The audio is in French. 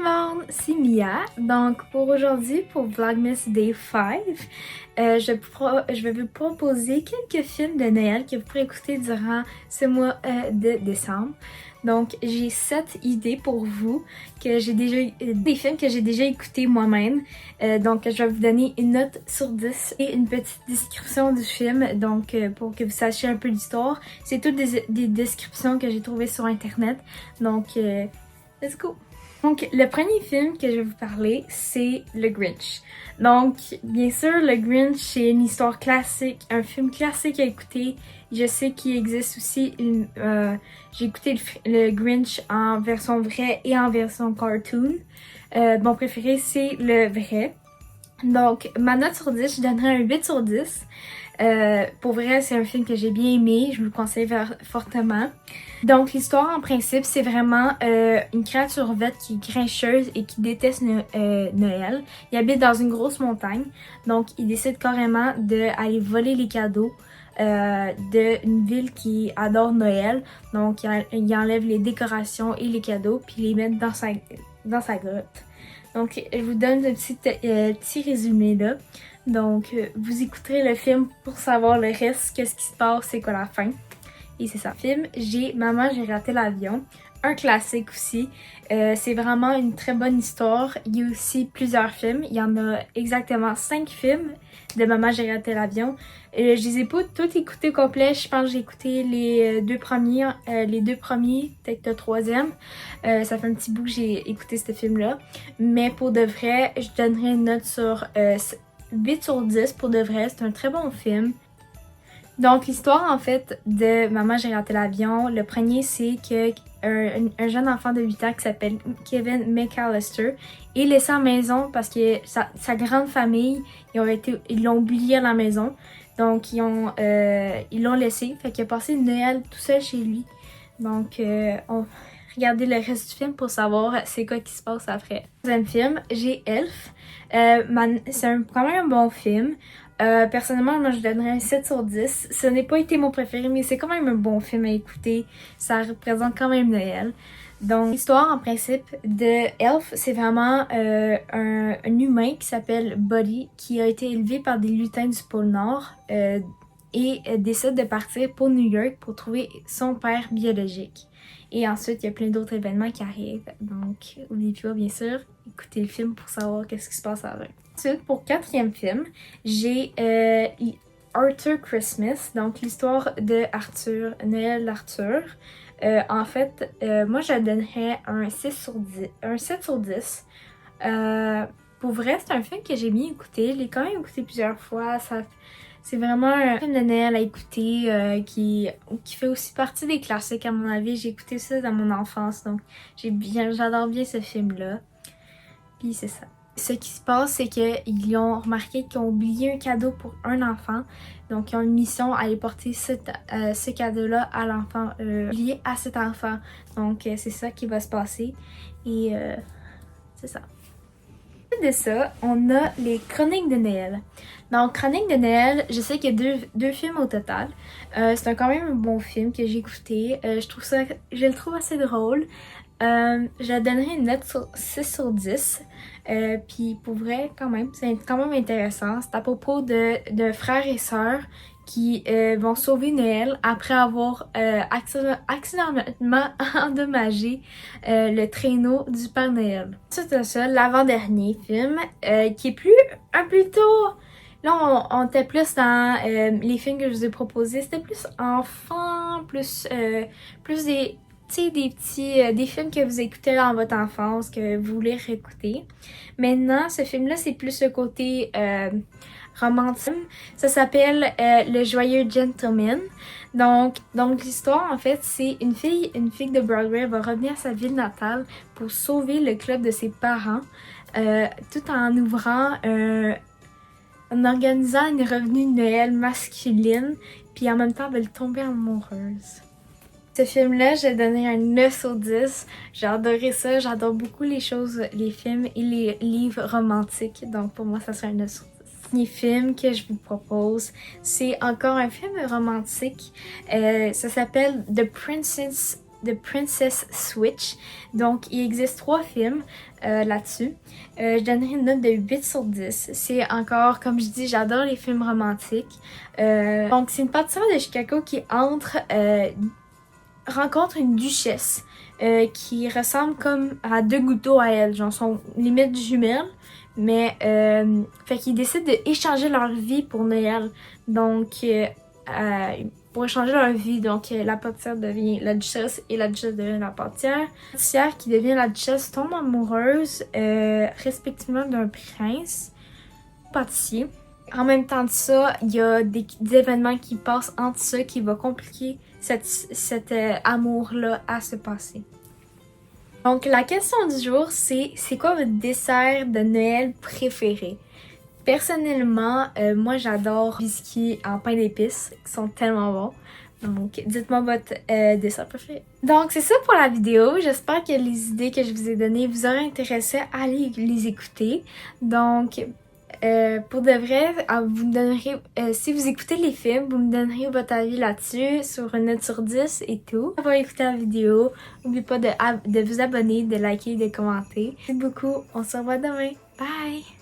monde, c'est Mia. Donc pour aujourd'hui, pour Vlogmas Day 5, je vais vous proposer quelques films de Noël que vous pourrez écouter durant ce mois de décembre. Donc j'ai 7 idées pour vous, que j'ai déjà des films que j'ai déjà écoutés moi-même. Donc je vais vous donner une note sur 10 et une petite description du film, donc pour que vous sachiez un peu l'histoire. C'est toutes des descriptions que j'ai trouvées sur internet. Donc let's go! Donc, le premier film que je vais vous parler, c'est Le Grinch. Donc, bien sûr, Le Grinch, c'est une histoire classique, un film classique à écouter. Je sais qu'il existe aussi j'ai écouté le Grinch en version vraie et en version cartoon. Mon préféré, c'est le vrai. Donc, ma note sur 10, je donnerais un 8 sur 10. Pour vrai, c'est un film que j'ai bien aimé, je vous le conseille fortement. Donc, l'histoire en principe, c'est vraiment une créature verte qui est grincheuse et qui déteste Noël. Il habite dans une grosse montagne, donc il décide carrément d'aller voler les cadeaux d'une ville qui adore Noël. Donc, il enlève les décorations et les cadeaux, puis les met dans sa grotte. Donc, je vous donne un petit résumé là. Donc, vous écouterez le film pour savoir le reste, qu'est-ce qui se passe, c'est quoi la fin. Et c'est ça. Film, Maman, j'ai raté l'avion. Un classique aussi. C'est vraiment une très bonne histoire. Il y a aussi plusieurs films. Il y en a exactement 5 films de Maman, j'ai raté l'avion. Je les ai pas tous écoutés au complet. Je pense que j'ai écouté les deux premiers, peut-être le troisième. Ça fait un petit bout que j'ai écouté ce film-là. Mais pour de vrai, je donnerais une note sur 8 sur 10 pour de vrai. C'est un très bon film. Donc, l'histoire, en fait, de Maman, j'ai raté l'avion, le premier, c'est que un jeune enfant de 8 ans qui s'appelle Kevin McAllister est laissé à la maison parce que sa grande famille, ils l'ont oublié à la maison. Donc, ils l'ont laissé. Fait qu'il a passé Noël tout seul chez lui. Donc, regardez le reste du film pour savoir c'est quoi qui se passe après. Deuxième film, j'ai Elf. C'est quand même un bon film. Personnellement, moi je donnerais un 7 sur 10. Ce n'est pas été mon préféré, mais c'est quand même un bon film à écouter. Ça représente quand même Noël. Donc, l'histoire en principe de Elf, c'est vraiment un humain qui s'appelle Buddy, qui a été élevé par des lutins du pôle Nord et décide de partir pour New York pour trouver son père biologique. Et ensuite, il y a plein d'autres événements qui arrivent. Donc, n'oubliez pas, bien sûr, écoutez le film pour savoir qu'est-ce qui se passe avant. Ensuite, pour quatrième film, j'ai Arthur Christmas, donc l'histoire de Arthur, Noël Arthur. En fait, moi, je donnerais un 6 sur 10, un 7 sur 10. Pour vrai, c'est un film que j'ai bien écouté. Je l'ai quand même écouté plusieurs fois. C'est vraiment un film de Noël à écouter qui fait aussi partie des classiques à mon avis. J'ai écouté ça dans mon enfance, donc j'adore bien ce film-là. Puis c'est ça. Ce qui se passe, c'est qu'ils ont remarqué qu'ils ont oublié un cadeau pour un enfant. Donc, ils ont une mission à aller porter ce cadeau-là à l'enfant, lié à cet enfant. Donc, c'est ça qui va se passer. Et c'est ça. De ça, on a les Chroniques de Noël. Donc, Chroniques de Noël, je sais qu'il y a deux films au total. C'est quand même un bon film que j'ai écouté. Je le trouve assez drôle. Je donnerais une note sur 6 sur 10. Puis pour vrai, quand même, c'est quand même intéressant. C'est à propos de frères et sœurs qui vont sauver Noël après avoir accidentellement endommagé le traîneau du Père Noël. Ensuite de ça, l'avant-dernier film qui est plutôt... Là, on était plus dans les films que je vous ai proposés. C'était plus enfant, plus des films que vous écoutez dans votre enfance, que vous voulez réécouter. Maintenant, ce film-là, c'est plus le côté romantique. Ça s'appelle Le Joyeux Gentleman. Donc l'histoire, en fait, c'est une fille de Broadway va revenir à sa ville natale pour sauver le club de ses parents, tout en ouvrant en organisant une revenue de Noël masculine, puis en même temps, elle veut tomber amoureuse. Ce film-là, j'ai donné un 9 sur 10. J'ai adoré ça. J'adore beaucoup les films et les livres romantiques. Donc pour moi, ça serait un 9 sur 10. Le dernier film que je vous propose, c'est encore un film romantique. Ça s'appelle The Princess The Princess Switch. Donc, il existe 3 films là-dessus. Je donnerais une note de 8 sur 10. C'est encore, comme je dis, j'adore les films romantiques. Donc, c'est une pâtissière de Chicago qui rencontre une duchesse qui ressemble comme à 2 gouttes à elle. Genre, sont limite jumelles. Mais, fait qu'ils décident d'échanger leur vie pour Noël. Donc, pour échanger leur vie, donc la pâtissière devient la duchesse et la duchesse devient la pâtissière. La pâtissière qui devient la duchesse tombe amoureuse respectivement d'un prince pâtissier. En même temps de ça, il y a des événements qui passent entre ça qui va compliquer cet amour-là à se passer. Donc la question du jour, c'est quoi votre dessert de Noël préféré? Personnellement, moi j'adore les biscuits en pain d'épices qui sont tellement bons. Donc dites-moi votre dessert préféré. Donc c'est ça pour la vidéo. J'espère que les idées que je vous ai données vous auraient intéressé à aller les écouter. Donc pour de vrai, vous me donnerez, si vous écoutez les films, vous me donnerez votre avis là-dessus sur une note sur 10 et tout. Pour écouter la vidéo, n'oubliez pas de vous abonner, de liker, de commenter. Merci beaucoup, on se revoit demain. Bye!